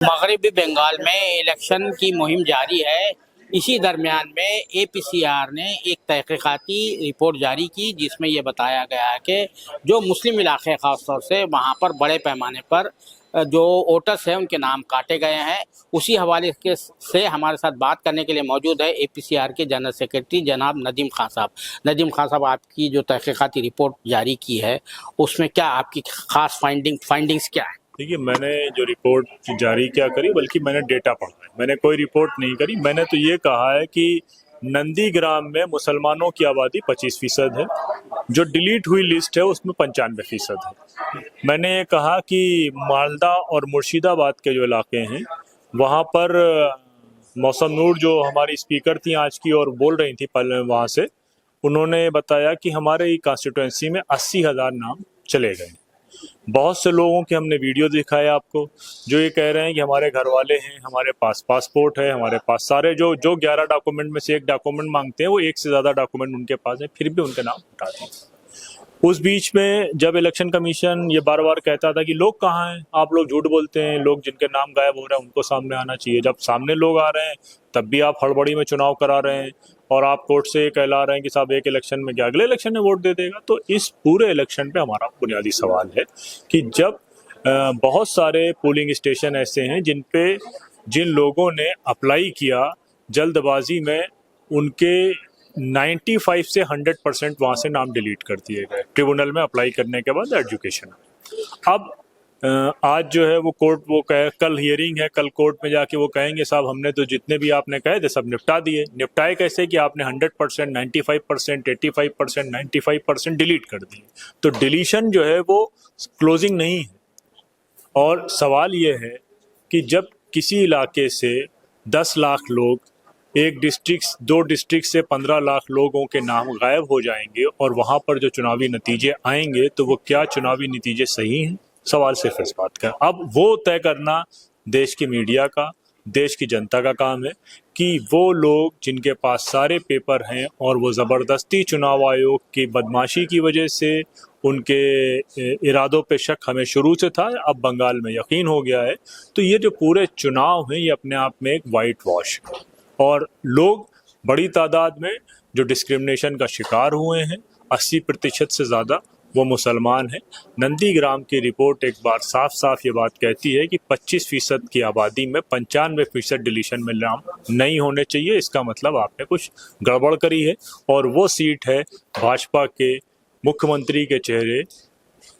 मगरबी बंगाल में इलेक्शन की मुहिम जारी है। इसी दरमियान में एपीसीआर ने एक तहकीकाती रिपोर्ट जारी की जिसमें यह बताया गया है कि जो मुस्लिम इलाके ख़ासतौर से वहाँ पर बड़े पैमाने पर जो वोटर्स हैं उनके नाम काटे गए हैं। उसी हवाले के से हमारे साथ बात करने के लिए मौजूद है एपीसीआर के जनरल सेक्रेटरी जनाब नदीम खान साहब। नदीम खान साहब, आपकी जो तहकीकाती रिपोर्ट जारी की है उसमें क्या आपकी खास फाइंडिंग्स क्या है? देखिए, मैंने जो रिपोर्ट जारी क्या करी, बल्कि मैंने डेटा पढ़ा है। मैंने कोई रिपोर्ट नहीं करी। मैंने तो ये कहा है कि नंदीग्राम में मुसलमानों की आबादी 25% है, जो डिलीट हुई लिस्ट है उसमें 95% है। मैंने ये कहा कि मालदा और मुर्शिदाबाद के जो इलाके हैं वहाँ पर मौसम नूर जो हमारी स्पीकर थी आज की और बोल रही थी पहले वहाँ से, उन्होंने बताया कि हमारे कॉन्स्टिट्यूंसी में 80,000 नाम चले गए। बहुत से लोगों के हमने वीडियो दिखाए आपको, जो ये कह रहे हैं कि हमारे घर वाले हैं, हमारे पास पासपोर्ट है, हमारे पास सारे जो 11 डॉक्यूमेंट में से एक डॉक्यूमेंट मांगते हैं वो एक से ज़्यादा डॉक्यूमेंट उनके पास है, फिर भी उनके नाम हटा दिए। उस बीच में जब इलेक्शन कमीशन ये बार बार कहता था कि लोग कहाँ हैं, आप लोग झूठ बोलते हैं, लोग जिनके नाम गायब हो रहे हैं उनको सामने आना चाहिए। जब सामने लोग आ रहे हैं तब भी आप हड़बड़ी में चुनाव करा रहे हैं और आप कोर्ट से कहला रहे हैं कि साहब एक इलेक्शन में क्या अगले इलेक्शन में वोट दे देगा। तो इस पूरे इलेक्शन पे हमारा बुनियादी सवाल है कि जब बहुत सारे पोलिंग स्टेशन ऐसे हैं जिन लोगों ने अप्लाई किया जल्दबाजी में, उनके 95 से 100% वहाँ से नाम डिलीट कर दिए गए ट्रिब्यूनल में अप्लाई करने के बाद एजुकेशन। अब आज जो है वो कोर्ट वो कल हियरिंग है, कल कोर्ट में जाके वो कहेंगे साहब हमने तो जितने भी आपने कहे थे सब निपटा दिए। निपटाए कैसे कि आपने 100%, 95%, 85%, 95% डिलीट कर दिए। तो डिलीशन जो है वो क्लोजिंग नहीं है। और सवाल ये है कि जब किसी इलाके से 10 लाख लोग, एक डिस्ट्रिक्ट 2 डिस्ट्रिक्ट से 15 लाख लोगों के नाम गायब हो जाएंगे और वहाँ पर जो चुनावी नतीजे आएंगे तो वो क्या चुनावी नतीजे सही हैं? सवाल सिर्फ इस बात का। अब वो तय करना देश की मीडिया का, देश की जनता का काम है कि वो लोग जिनके पास सारे पेपर हैं और वो ज़बरदस्ती चुनाव आयोग की बदमाशी की वजह से उनके इरादों पे शक हमें शुरू से था, अब बंगाल में यकीन हो गया है। तो ये जो पूरे चुनाव हैं ये अपने आप में एक वाइट वॉश है और लोग बड़ी तादाद में जो डिस्क्रिमिनेशन का शिकार हुए हैं, 80% से ज़्यादा वो मुसलमान हैं। नंदीग्राम की रिपोर्ट एक बार साफ साफ ये बात कहती है कि 25% की आबादी में 95% डिलीशन में नाम नहीं होने चाहिए। इसका मतलब आपने कुछ गड़बड़ करी है। और वो सीट है भाजपा के मुख्यमंत्री के चेहरे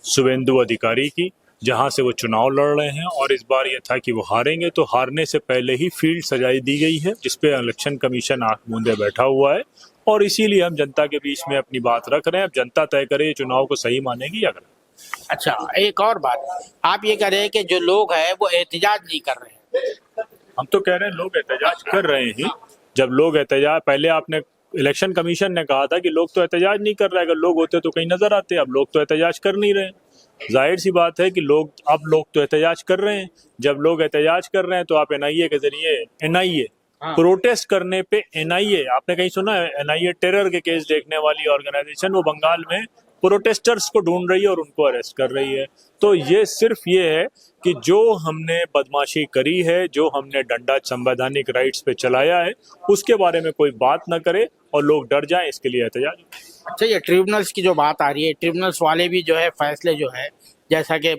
शुवेंदु अधिकारी की, जहां से वो चुनाव लड़ रहे हैं। और इस बार ये था कि वो हारेंगे, तो हारने से पहले ही फील्ड सजाई दी गई है जिसपे इलेक्शन कमीशन आंख मूंदे बैठा हुआ है। और इसीलिए हम जनता के बीच में अपनी बात रख रहे हैं। अब जनता तय करे ये चुनाव को सही मानेगी या गलत। अच्छा, एक और बात, आप ये कह रहे हैं कि जो लोग हैं वो एहतजाज नहीं कर रहे हैं। हम तो कह रहे हैं लोग एहतजाज कर रहे हैं। जब लोग एहतजाज, पहले आपने इलेक्शन कमीशन ने कहा था कि लोग तो एहतजाज नहीं कर रहे, अगर लोग होते तो कहीं नजर आते। अब लोग तो एहतजाज कर नहीं रहे। जाहिर सी बात है कि लोग तो एहतजाज कर रहे हैं। जब लोग एहतजाज कर रहे हैं तो आप एनआईए के जरिए, एनआईए प्रोटेस्ट करने पे, एनआईए आपने कहीं सुना है? एनआईए टेरर के केस देखने वाली ऑर्गेनाइजेशन, वो बंगाल में प्रोटेस्टर्स को ढूंढ रही है और उनको अरेस्ट कर रही है। तो ये सिर्फ ये है कि जो हमने बदमाशी करी है, जो हमने डंडा संवैधानिक राइट्स पे चलाया है, उसके बारे में कोई बात ना करे और लोग डर जाएं, इसके लिए एहतजाज। अच्छा, ये ट्रिब्यूनल्स की जो बात आ रही है, ट्रिब्यूनल्स वाले भी जो है फैसले जो है, जैसा कि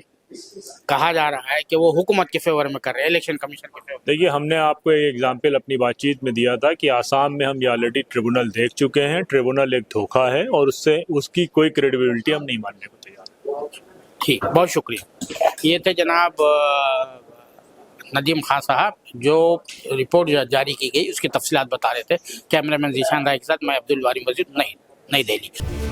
कहा जा रहा है कि वो हुकूमत के फेवर में कर रहे हैं, इलेक्शन कमीशन के फेवर। देखिए, हमने आपको एक एग्जाम्पल अपनी बातचीत में दिया था कि आसाम में हम ये ऑलरेडी ट्रिब्यूनल देख चुके हैं। ट्रिब्यूनल एक धोखा है और उसकी कोई क्रेडिबिलिटी हम नहीं मानने को तैयार। ठीक, बहुत शुक्रिया। ये थे जनाब नदीम खान साहब जो रिपोर्ट जारी की गई उसकी तफसीलात बता रहे थे। कैमरामैन जीशान राय के साथ मैं अब्दुल वारी मस्जिद, नई दिल्ली।